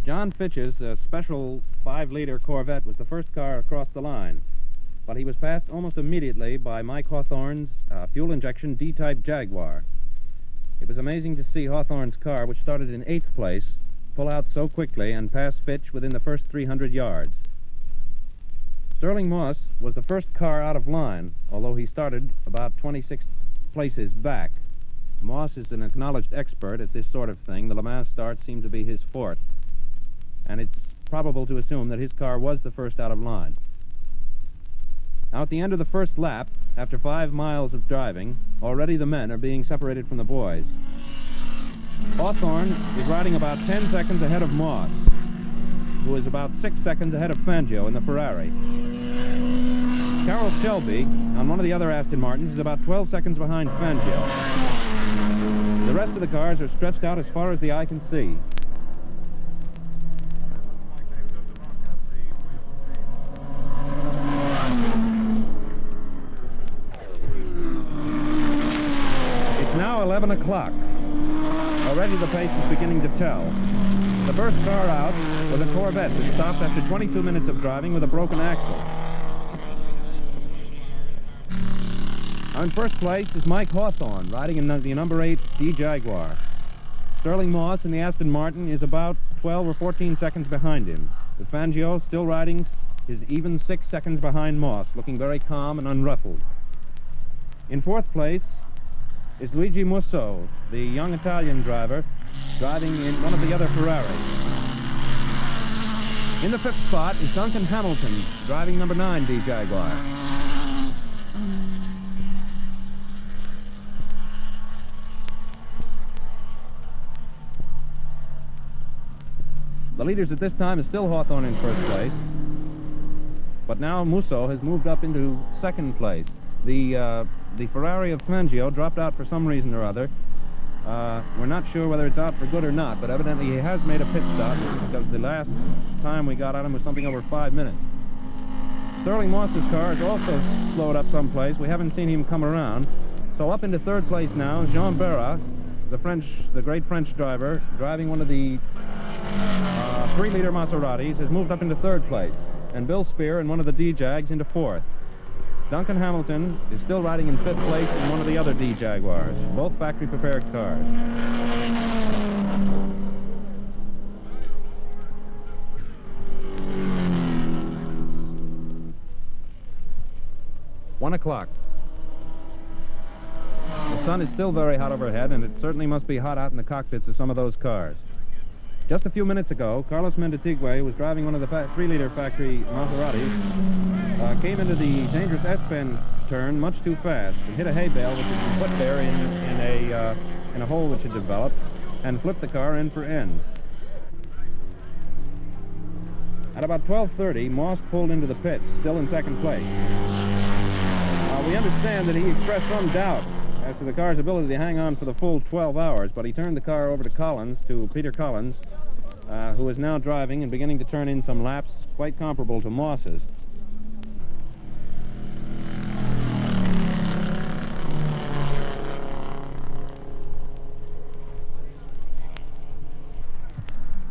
John Fitch's special 5-liter Corvette was the first car across the line, but he was passed almost immediately by Mike Hawthorne's fuel injection D-type Jaguar. It was amazing to see Hawthorne's car, which started in 8th place, pull out so quickly and pass Fitch within the first 300 yards. Sterling Moss was the first car out of line, although he started about 26 places back. Moss is an acknowledged expert at this sort of thing. The Le Mans start seemed to be his forte, and it's probable to assume that his car was the first out of line. Now, at the end of the first lap, after 5 miles of driving, already the men are being separated from the boys. Hawthorne is riding about 10 seconds ahead of Moss, who is about 6 seconds ahead of Fangio in the Ferrari. Carroll Shelby, on one of the other Aston Martins, is about 12 seconds behind Fangio. The rest of the cars are stretched out as far as the eye can see. It's now 11 o'clock. Already the pace is beginning to tell. The first car out was a Corvette that stopped after 22 minutes of driving with a broken axle. Now in first place is Mike Hawthorne, riding in the number 8 D Jaguar. Sterling Moss in the Aston Martin is about 12 or 14 seconds behind him, with Fangio still riding his even 6 seconds behind Moss, looking very calm and unruffled. In fourth place is Luigi Musso, the young Italian driver, driving in one of the other Ferraris. In the fifth spot is Duncan Hamilton, driving number 9 D Jaguar. The leaders at this time is still Hawthorne in first place, but now Musso has moved up into second place. The Ferrari of Fangio dropped out for some reason or other. We're not sure whether it's out for good or not, but evidently he has made a pit stop, because the last time we got at him was something over 5 minutes. Sterling Moss's car has also slowed up someplace. We haven't seen him come around. So up into third place now, Jean Berra, the great French driver, driving one of the 3-liter Maseratis, has moved up into third place, and Bill Spear in one of the D-Jags into fourth. Duncan Hamilton is still riding in fifth place in one of the other D Jaguars, both factory-prepared cars. One o'clock. The sun is still very hot overhead, and it certainly must be hot out in the cockpits of some of those cars. Just a few minutes ago, Carlos Menditigüe was driving one of the 3-liter factory Maseratis, came into the dangerous S-bend turn much too fast and hit a hay bale which had been put there in a hole which had developed, and flipped the car end for end. At about 12:30, Moss pulled into the pits, still in second place. We understand that he expressed some doubt as to the car's ability to hang on for the full 12 hours, but he turned the car over to Peter Collins, who is now driving and beginning to turn in some laps quite comparable to Moss's.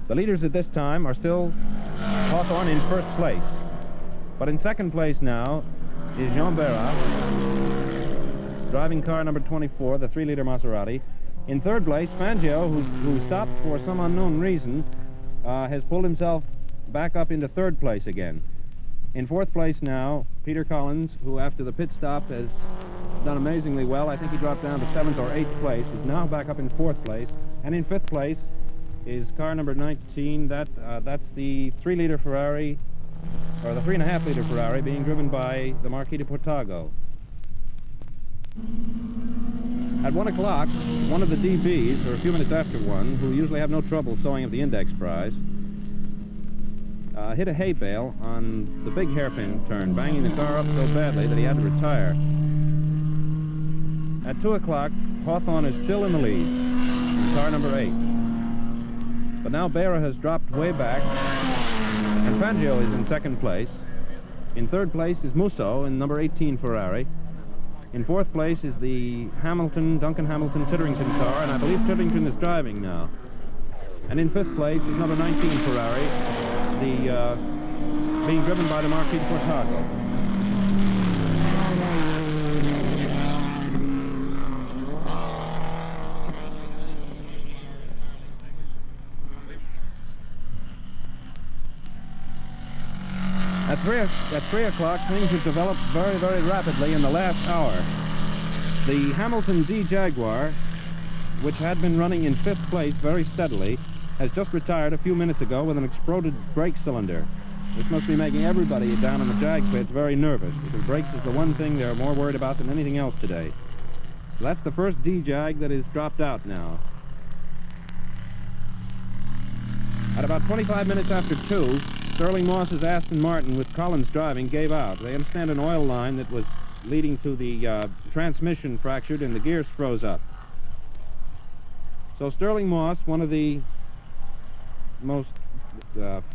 The leaders at this time are still Hawthorne in first place. But in second place now is Jean Berra, driving car number 24, the 3-liter Maserati. In third place, Fangio, who stopped for some unknown reason, has pulled himself back up into third place again. In fourth place now, Peter Collins, who after the pit stop has done amazingly well. I think he dropped down to 7th or 8th place, is now back up in fourth place. And in fifth place is car number 19. That's the 3-liter Ferrari, or the 3.5-liter Ferrari, being driven by the Marquis de Portago. At 1 o'clock, one of the DBs, or a few minutes after 1, who usually have no trouble sewing up the index prize, hit a hay bale on the big hairpin turn, banging the car up so badly that he had to retire. At 2 o'clock, Hawthorne is still in the lead, in car number 8. But now Berra has dropped way back, and Fangio is in second place. In third place is Musso in number 18 Ferrari. In fourth place is the Duncan Hamilton Titterington car, and I believe Titterington is driving now. And in fifth place is number 19 Ferrari, being driven by the Marquis de Portago. At 3 o'clock, things have developed very, very rapidly in the last hour. The Hamilton D Jaguar, which had been running in fifth place very steadily, has just retired a few minutes ago with an exploded brake cylinder. This must be making everybody down in the Jag pits very nervous, because brakes is the one thing they're more worried about than anything else today. So that's the first D-Jag that is dropped out now. At about 25 minutes after 2, Sterling Moss's Aston Martin, with Collins driving, gave out. They understand an oil line that was leading to the transmission fractured and the gears froze up. So Sterling Moss, one of the most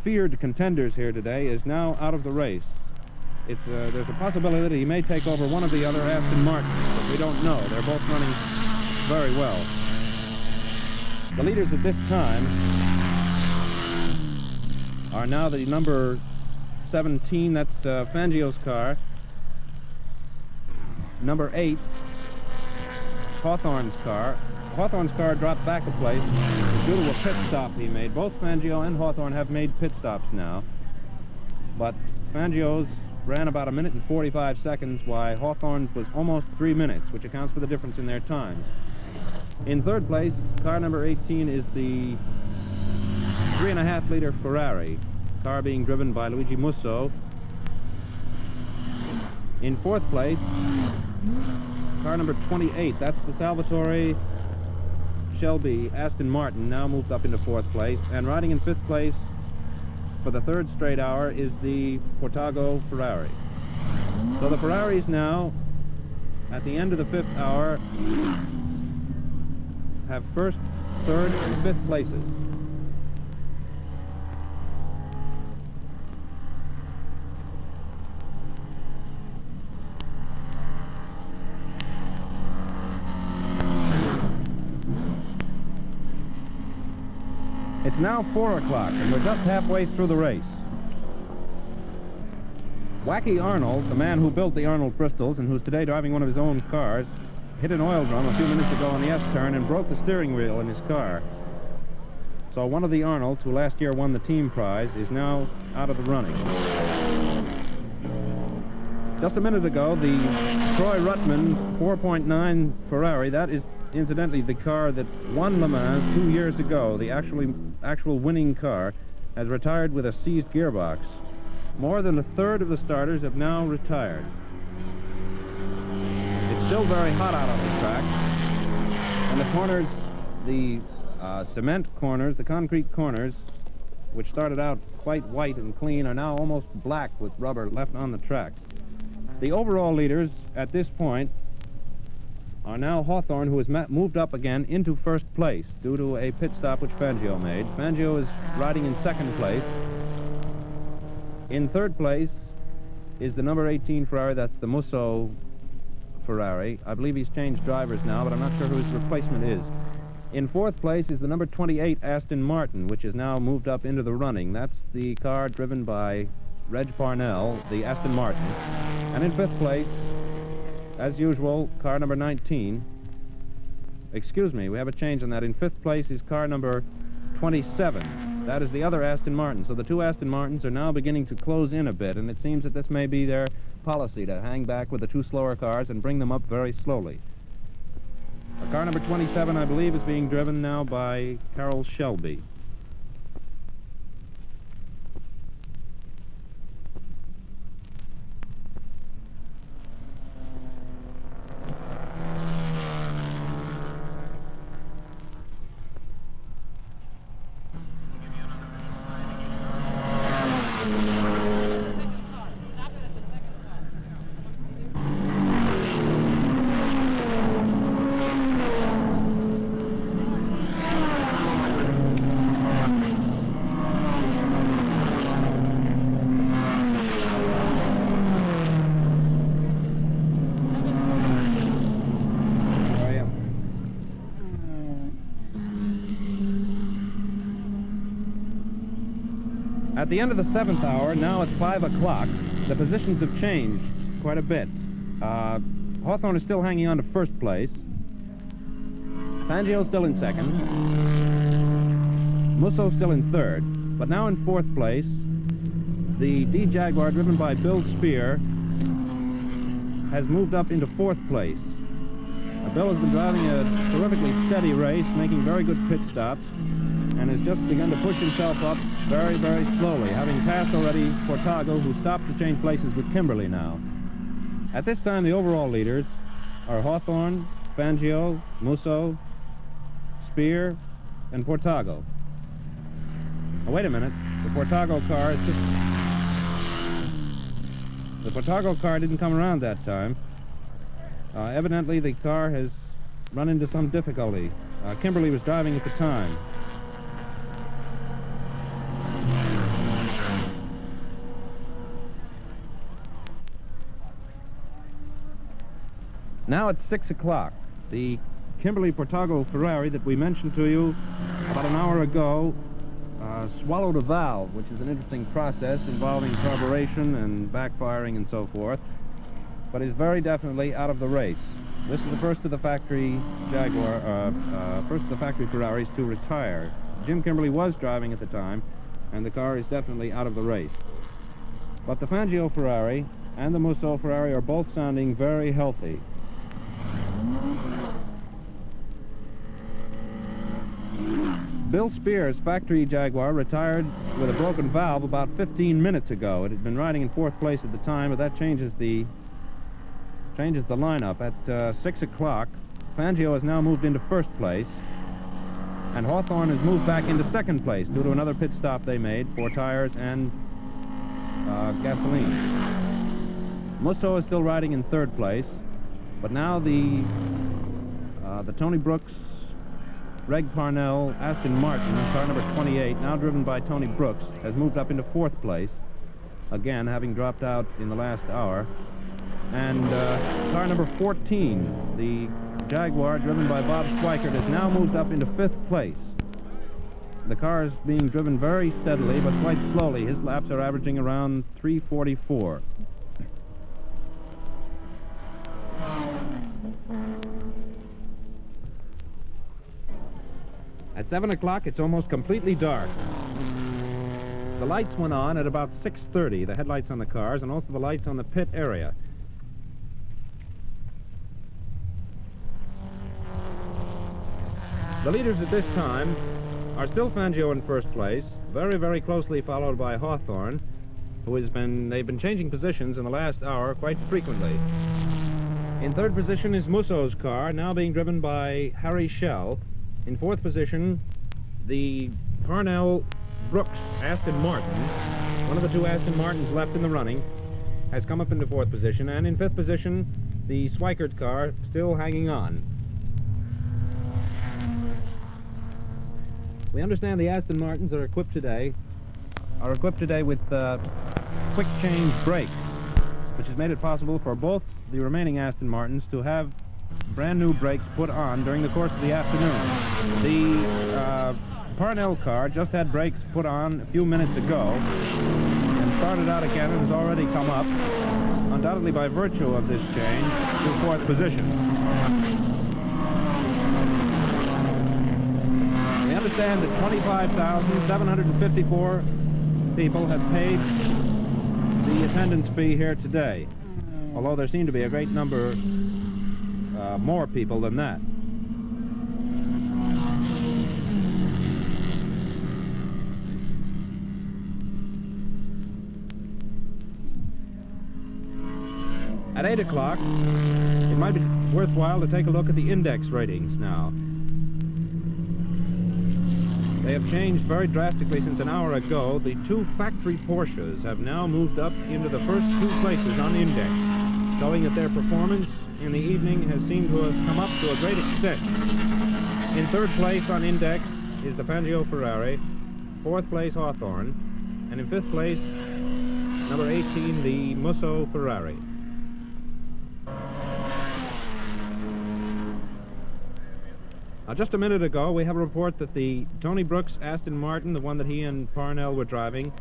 feared contenders here today, is now out of the race. There's a possibility that he may take over one of the other Aston Martins, but we don't know. They're both running very well. The leaders at this time are now the number 17, that's Fangio's car. Number 8, Hawthorne's car. Hawthorne's car dropped back a place due to a pit stop he made. Both Fangio and Hawthorne have made pit stops now, but Fangio's ran about 1 minute and 45 seconds, while Hawthorne's was almost 3 minutes, which accounts for the difference in their times. In third place, car number 18 is the 3.5-liter Ferrari, car being driven by Luigi Musso. In fourth place, car number 28, that's the Salvatore Shelby Aston Martin, now moved up into fourth place. And riding in fifth place for the third straight hour is the Portago Ferrari. So the Ferraris now, at the end of the fifth hour, have first, third, and fifth places. It's now 4 o'clock, and we're just halfway through the race. Wacky Arnold, the man who built the Arnold Bristols and who's today driving one of his own cars, hit an oil drum a few minutes ago on the S-turn and broke the steering wheel in his car. So one of the Arnolds, who last year won the team prize, is now out of the running. Just a minute ago, the Troy Ruttman 4.9 Ferrari, that is incidentally the car that won Le Mans 2 years ago, the actual winning car, has retired with a seized gearbox. More than a third of the starters have now retired. It's still very hot out on the track, and the corners, the cement corners, the concrete corners, which started out quite white and clean, are now almost black with rubber left on the track. The overall leaders at this point are now Hawthorne, who has moved up again into first place due to a pit stop which Fangio made. Fangio is riding in second place. In third place is the number 18 Ferrari, that's the Musso Ferrari. I believe he's changed drivers now, but I'm not sure who his replacement is. In fourth place is the number 28 Aston Martin, which has now moved up into the running. That's the car driven by Reg Parnell, the Aston Martin. And in fifth place, as usual, car number 19. Excuse me, we have a change on that. In fifth place is car number 27. That is the other Aston Martin. So the two Aston Martins are now beginning to close in a bit, and it seems that this may be their policy, to hang back with the two slower cars and bring them up very slowly. Car number 27, I believe, is being driven now by Carroll Shelby. At the end of the 7th hour, now at 5 o'clock, the positions have changed quite a bit. Hawthorne is still hanging on to first place. Fangio still in second. Musso still in third. But now in fourth place, the D Jaguar, driven by Bill Spear, has moved up into fourth place. Bill has been driving a terrifically steady race, making very good pit stops, and has just begun to push himself up very, very slowly, having passed already Portago, who stopped to change places with Kimberly now. At this time, the overall leaders are Hawthorne, Fangio, Musso, Spear, and Portago. Oh, wait a minute. The Portago car is just... The Portago car didn't come around that time. Evidently, the car has run into some difficulty. Kimberly was driving at the time. Now it's 6 o'clock. The Kimberly Portago Ferrari that we mentioned to you about an hour ago swallowed a valve, which is an interesting process involving carburation and backfiring and so forth, but is very definitely out of the race. This is the first of the factory first of the factory Ferraris to retire. Jim Kimberly was driving at the time, and the car is definitely out of the race. But the Fangio Ferrari and the Musso Ferrari are both sounding very healthy. Bill Spear's factory Jaguar retired with a broken valve about 15 minutes ago. It had been riding in fourth place at the time, but that changes the lineup. At 6 o'clock, Fangio has now moved into first place, and Hawthorne has moved back into second place due to another pit stop they made for tires and gasoline. Musso is still riding in third place, but now the Tony Brooks, Reg Parnell, Aston Martin, car number 28, now driven by Tony Brooks, has moved up into fourth place, again having dropped out in the last hour. And car number 14, the Jaguar, driven by Bob Swikert, has now moved up into fifth place. The car is being driven very steadily, but quite slowly. His laps are averaging around 3:44. At 7 o'clock, it's almost completely dark. The lights went on at about 6:30, the headlights on the cars, and also the lights on the pit area. The leaders at this time are still Fangio in first place, very, very closely followed by Hawthorne, they've been changing positions in the last hour quite frequently. In third position is Musso's car, now being driven by Harry Schell. In fourth position, the Parnell Brooks Aston Martin, one of the two Aston Martins left in the running, has come up into fourth position. And in fifth position, the Schweikert car still hanging on. We understand the Aston Martins are equipped today with quick change brakes, which has made it possible for both the remaining Aston Martins to have brand new brakes put on during the course of the afternoon. The Parnell car just had brakes put on a few minutes ago and started out again and has already come up, undoubtedly by virtue of this change, to fourth position. We understand that 25,754 people have paid the attendance fee here today, although there seem to be a great number more people than that. At 8 o'clock, it might be worthwhile to take a look at the index ratings now. They have changed very drastically since an hour ago. The two factory Porsches have now moved up into the first two places on index, showing that their performance in the evening has seemed to have come up to a great extent. In third place on index is the Fangio Ferrari, fourth place Hawthorne, and in fifth place, number 18, the Musso Ferrari. Now, just a minute ago, we have a report that the Tony Brooks Aston Martin, the one that he and Parnell were driving,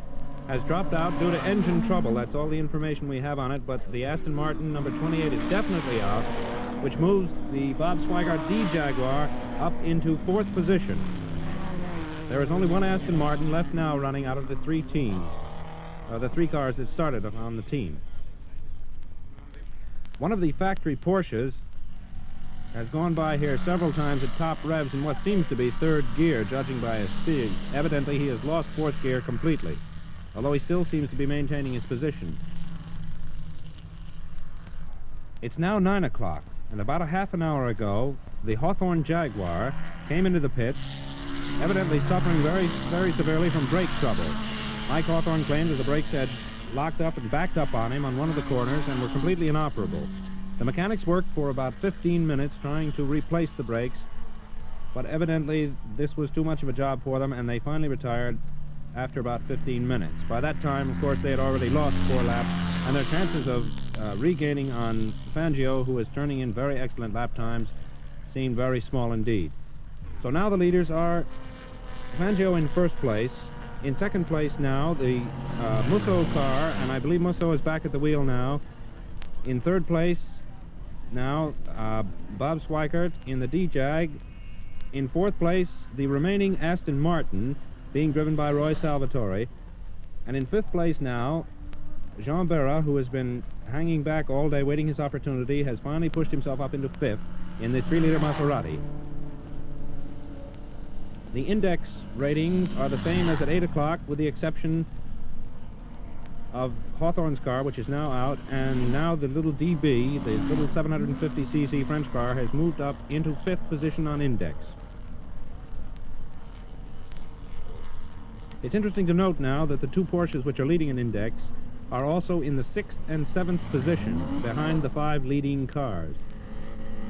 has dropped out due to engine trouble. That's all the information we have on it, but the Aston Martin number 28 is definitely out, which moves the Bob Swigart D Jaguar up into fourth position. There is only one Aston Martin left now running out of the three teams, the three cars that started on the team. One of the factory Porsches has gone by here several times at top revs in what seems to be third gear, judging by his speed. Evidently, he has lost fourth gear completely, although he still seems to be maintaining his position. It's now 9 o'clock, and about a half an hour ago, the Hawthorne Jaguar came into the pits, evidently suffering very, very severely from brake trouble. Mike Hawthorne claimed that the brakes had locked up and backed up on him on one of the corners and were completely inoperable. The mechanics worked for about 15 minutes trying to replace the brakes, but evidently this was too much of a job for them, and they finally retired after about 15 minutes. By that time, of course, they had already lost 4 laps, and their chances of regaining on Fangio, who is turning in very excellent lap times, seemed very small indeed. So now the leaders are Fangio in first place. In second place now, the Musso car, and I believe Musso is back at the wheel now. In third place now, Bob Swigart in the D-Jag. In fourth place, the remaining Aston Martin, being driven by Roy Salvatore. And in fifth place now, Jean Berra, who has been hanging back all day waiting his opportunity, has finally pushed himself up into fifth in the 3-liter Maserati. The index ratings are the same as at 8 o'clock, with the exception of Hawthorne's car, which is now out, and now the little DB, the little 750cc French car, has moved up into fifth position on index. It's interesting to note now that the two Porsches which are leading in index are also in the 6th and 7th position behind the 5 leading cars.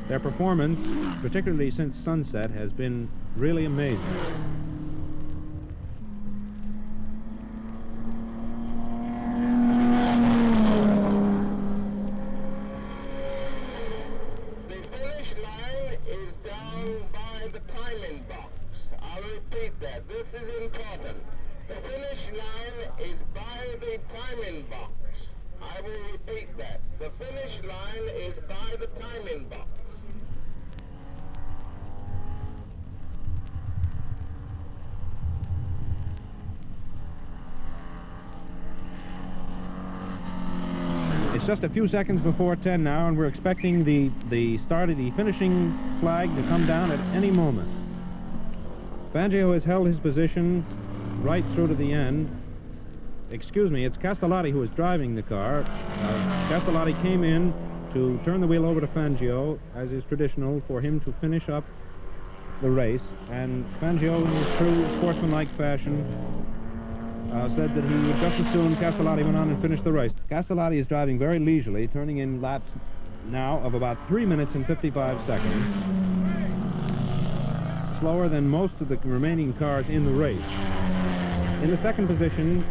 Their performance, particularly since sunset, has been really amazing. This is important. The finish line is by the timing box. I will repeat that. The finish line is by the timing box. It's just a few seconds before 10 now, and we're expecting the start of the finishing flag to come down at any moment. Fangio has held his position right through to the end. Excuse me, it's Castellotti who is driving the car. Castellotti came in to turn the wheel over to Fangio, as is traditional, for him to finish up the race. And Fangio, in his true sportsmanlike fashion, said that he would just as soon Castellotti went on and finished the race. Castellotti is driving very leisurely, turning in laps now of about 3 minutes and 55 seconds, slower than most of the remaining cars in the race. In the second position,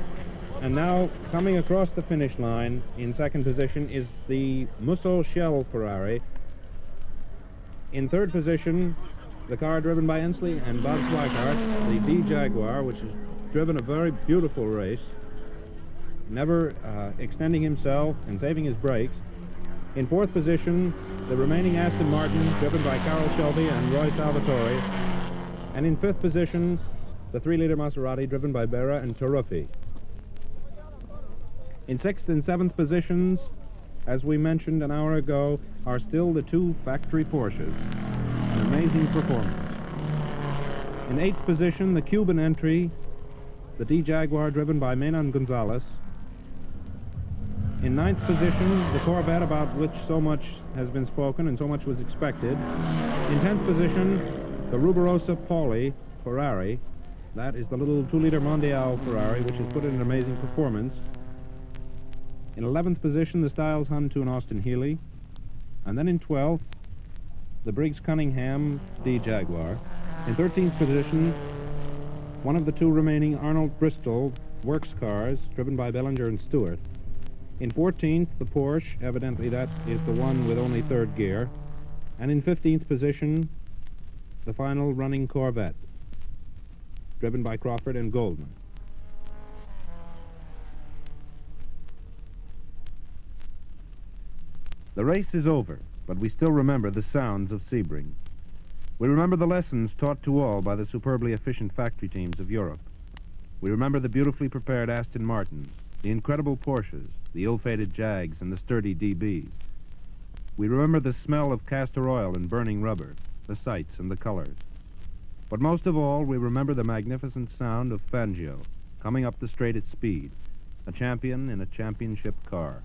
and now coming across the finish line in second position, is the Musso Shell Ferrari. In third position, the car driven by Ensley and Bob Schweikart, the D Jaguar, which has driven a very beautiful race, never extending himself and saving his brakes. In fourth position, the remaining Aston Martin, driven by Carroll Shelby and Roy Salvatore. And in fifth position, the 3-liter Maserati, driven by Berra and Taruffi. In sixth and seventh positions, as we mentioned an hour ago, are still the two factory Porsches. An amazing performance. In eighth position, the Cuban entry, the D Jaguar, driven by Menon Gonzalez. In ninth position, the Corvette, about which so much has been spoken and so much was expected. In 10th position, the Rubirosa Pauli Ferrari. That is the little 2-liter Mondial Ferrari, which has put in an amazing performance. In 11th position, the Styles Hun-2 and Austin Healey. And then in 12th, the Briggs Cunningham D Jaguar. In 13th position, one of the two remaining Arnold Bristol works cars, driven by Bellinger and Stewart. In 14th, the Porsche, evidently that is the one with only third gear. And in 15th position, the final running Corvette, driven by Crawford and Goldman. The race is over, but we still remember the sounds of Sebring. We remember the lessons taught to all by the superbly efficient factory teams of Europe. We remember the beautifully prepared Aston Martins, the incredible Porsches, the ill-fated Jags, and the sturdy DBs. We remember the smell of castor oil and burning rubber, the sights and the colors. But most of all, we remember the magnificent sound of Fangio coming up the straight at speed, a champion in a championship car.